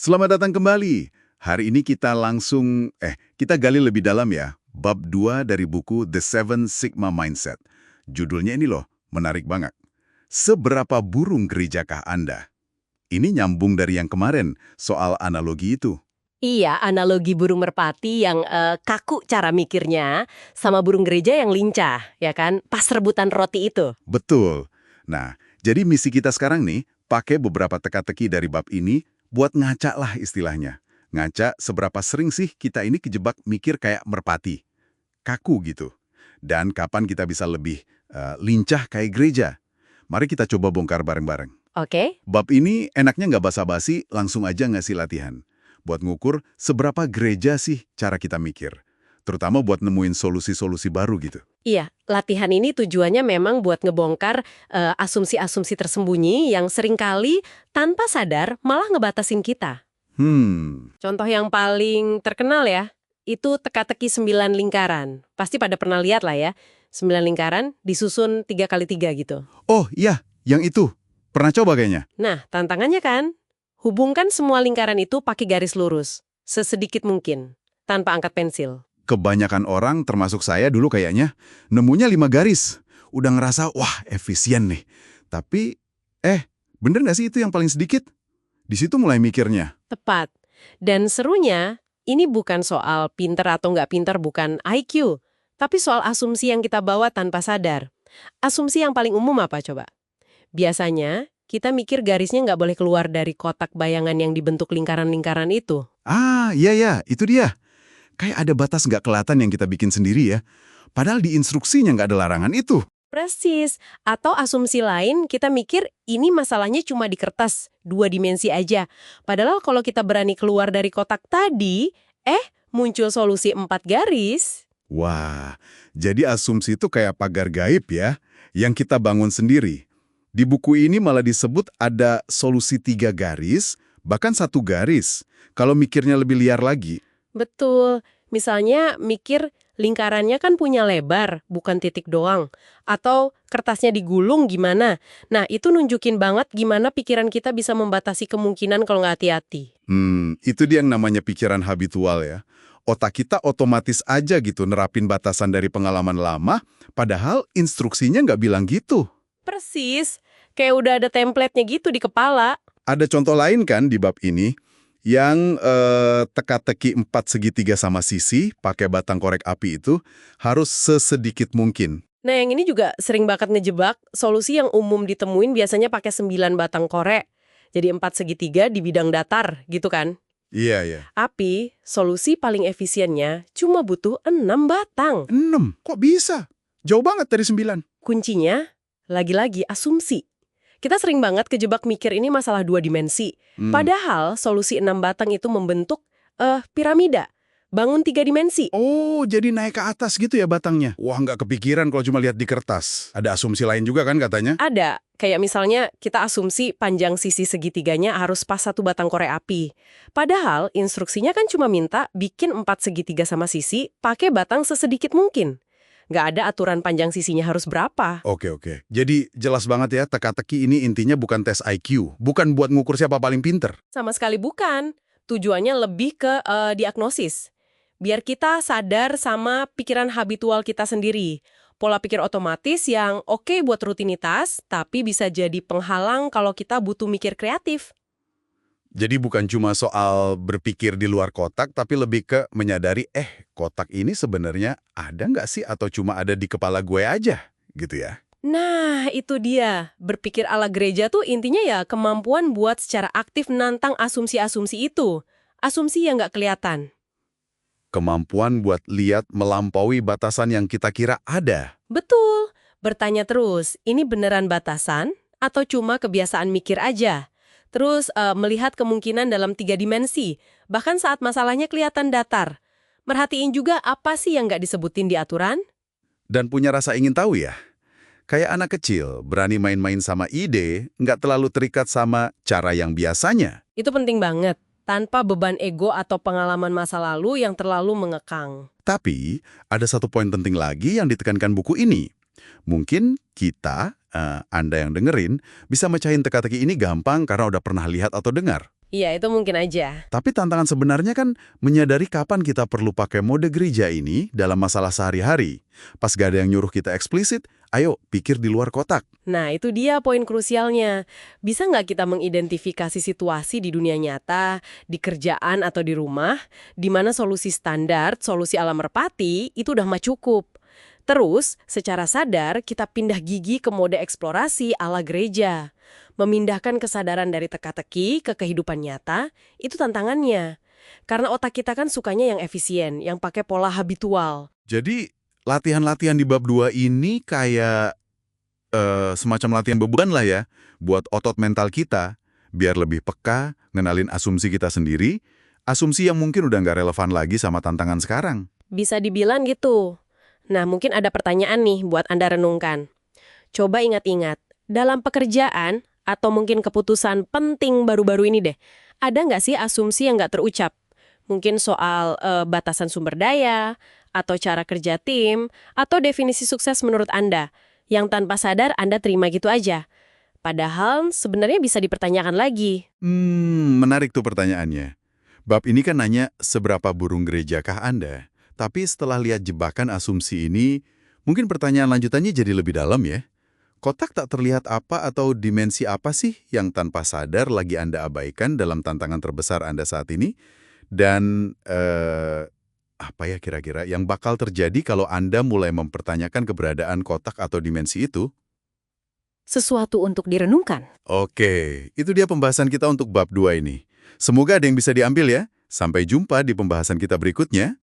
Selamat datang kembali. Hari ini kita gali lebih dalam ya, bab 2 dari buku The Seven Sigma Mindset. Judulnya ini loh, menarik banget. Seberapa burung gerejakah Anda? Ini nyambung dari yang kemarin, soal analogi itu. Iya, analogi burung merpati yang kaku cara mikirnya sama burung gereja yang lincah, ya kan? Pas rebutan roti itu. Betul. Nah, jadi misi kita sekarang nih, pakai beberapa teka-teki dari bab ini buat ngaca lah istilahnya. Ngaca seberapa sering sih kita ini kejebak mikir kayak merpati. Kaku gitu. Dan kapan kita bisa lebih lincah kayak gereja. Mari kita coba bongkar bareng-bareng. Oke? Bab ini enaknya nggak basa-basi, langsung aja ngasih latihan. Buat ngukur seberapa gereja sih cara kita mikir. Terutama buat nemuin solusi-solusi baru gitu. Iya, latihan ini tujuannya memang buat ngebongkar asumsi-asumsi tersembunyi yang seringkali tanpa sadar malah ngebatasin kita. Contoh yang paling terkenal ya, itu teka-teki 9 lingkaran. Pasti pada pernah lihat lah ya, 9 lingkaran disusun 3x3 gitu. Oh iya, yang itu. Pernah coba kayaknya? Nah, tantangannya kan, hubungkan semua lingkaran itu pakai garis lurus, sesedikit mungkin, tanpa angkat pensil. Kebanyakan orang, termasuk saya dulu kayaknya, nemunya 5 garis. Udah ngerasa, wah efisien nih. Tapi, bener nggak sih itu yang paling sedikit? Di situ mulai mikirnya. Tepat. Dan serunya, ini bukan soal pinter atau nggak pinter, bukan IQ. Tapi soal asumsi yang kita bawa tanpa sadar. Asumsi yang paling umum apa coba? Biasanya, kita mikir garisnya nggak boleh keluar dari kotak bayangan yang dibentuk lingkaran-lingkaran itu. Ah, iya, itu dia. Kayak ada batas nggak kelihatan yang kita bikin sendiri ya. Padahal di instruksinya nggak ada larangan itu. Persis. Atau asumsi lain, kita mikir ini masalahnya cuma di kertas, 2 dimensi aja. Padahal kalau kita berani keluar dari kotak tadi, muncul solusi 4 garis. Wah, jadi asumsi itu kayak pagar gaib ya, yang kita bangun sendiri. Di buku ini malah disebut ada solusi 3 garis, bahkan 1 garis. Kalau mikirnya lebih liar lagi. Betul. Misalnya mikir lingkarannya kan punya lebar, bukan titik doang. Atau kertasnya digulung gimana. Nah, itu nunjukin banget gimana pikiran kita bisa membatasi kemungkinan kalau nggak hati-hati. Itu dia yang namanya pikiran habitual ya. Otak kita otomatis aja gitu nerapin batasan dari pengalaman lama, padahal instruksinya nggak bilang gitu. Persis. Kayak udah ada template-nya gitu di kepala. Ada contoh lain kan di bab ini? Yang teka-teki 4 segitiga sama sisi, pakai batang korek api itu, harus sesedikit mungkin. Nah, yang ini juga sering banget ngejebak. Solusi yang umum ditemuin biasanya pakai 9 batang korek. Jadi 4 segitiga di bidang datar, gitu kan? Iya. Tapi, solusi paling efisiennya cuma butuh 6 batang. 6? Kok bisa? Jauh banget dari 9. Kuncinya, lagi-lagi asumsi. Kita sering banget kejebak mikir ini masalah 2 dimensi. Padahal solusi 6 batang itu membentuk piramida. Bangun 3 dimensi. Oh, jadi naik ke atas gitu ya batangnya? Wah, nggak kepikiran kalau cuma lihat di kertas. Ada asumsi lain juga kan katanya? Ada. Kayak misalnya kita asumsi panjang sisi segitiganya harus pas 1 batang korek api. Padahal instruksinya kan cuma minta bikin 4 segitiga sama sisi pakai batang sesedikit mungkin. Nggak ada aturan panjang sisinya harus berapa. Oke. Jadi jelas banget ya, teka-teki ini intinya bukan tes IQ. Bukan buat ngukur siapa paling pinter. Sama sekali bukan. Tujuannya lebih ke diagnosis. Biar kita sadar sama pikiran habitual kita sendiri. Pola pikir otomatis yang oke buat rutinitas, tapi bisa jadi penghalang kalau kita butuh mikir kreatif. Jadi bukan cuma soal berpikir di luar kotak, tapi lebih ke menyadari, kotak ini sebenarnya ada nggak sih atau cuma ada di kepala gue aja, gitu ya? Nah, itu dia. Berpikir ala gereja tuh intinya ya kemampuan buat secara aktif nantang asumsi-asumsi itu. Asumsi yang nggak kelihatan. Kemampuan buat lihat melampaui batasan yang kita kira ada. Betul. Bertanya terus, ini beneran batasan atau cuma kebiasaan mikir aja? Terus melihat kemungkinan dalam 3 dimensi, bahkan saat masalahnya kelihatan datar. Merhatiin juga apa sih yang nggak disebutin di aturan? Dan punya rasa ingin tahu ya? Kayak anak kecil, berani main-main sama ide, nggak terlalu terikat sama cara yang biasanya. Itu penting banget, tanpa beban ego atau pengalaman masa lalu yang terlalu mengekang. Tapi, ada satu poin penting lagi yang ditekankan buku ini. Mungkin kita, Anda yang dengerin, bisa mecahin teka-teki ini gampang karena udah pernah lihat atau dengar. Iya, itu mungkin aja. Tapi tantangan sebenarnya kan menyadari kapan kita perlu pakai mode gereja ini dalam masalah sehari-hari. Pas gak ada yang nyuruh kita eksplisit, ayo pikir di luar kotak. Nah, itu dia poin krusialnya. Bisa nggak kita mengidentifikasi situasi di dunia nyata, di kerjaan atau di rumah, di mana solusi standar, solusi ala merpati, itu udah mah cukup. Terus, secara sadar, kita pindah gigi ke mode eksplorasi ala gereja. Memindahkan kesadaran dari teka-teki ke kehidupan nyata, itu tantangannya. Karena otak kita kan sukanya yang efisien, yang pakai pola habitual. Jadi, latihan-latihan di bab 2 ini kayak semacam latihan beban lah ya, buat otot mental kita, biar lebih peka, ngenalin asumsi kita sendiri, asumsi yang mungkin udah nggak relevan lagi sama tantangan sekarang. Bisa dibilang gitu. Nah, mungkin ada pertanyaan nih buat Anda renungkan. Coba ingat-ingat, dalam pekerjaan atau mungkin keputusan penting baru-baru ini deh, ada nggak sih asumsi yang nggak terucap? Mungkin soal batasan sumber daya, atau cara kerja tim, atau definisi sukses menurut Anda, yang tanpa sadar Anda terima gitu aja. Padahal sebenarnya bisa dipertanyakan lagi. Menarik tuh pertanyaannya. Bab ini kan nanya seberapa burung gerejakah Anda? Tapi setelah lihat jebakan asumsi ini, mungkin pertanyaan lanjutannya jadi lebih dalam ya. Kotak tak terlihat apa atau dimensi apa sih yang tanpa sadar lagi Anda abaikan dalam tantangan terbesar Anda saat ini? Dan apa ya kira-kira yang bakal terjadi kalau Anda mulai mempertanyakan keberadaan kotak atau dimensi itu? Sesuatu untuk direnungkan. Oke, itu dia pembahasan kita untuk bab 2 ini. Semoga ada yang bisa diambil ya. Sampai jumpa di pembahasan kita berikutnya.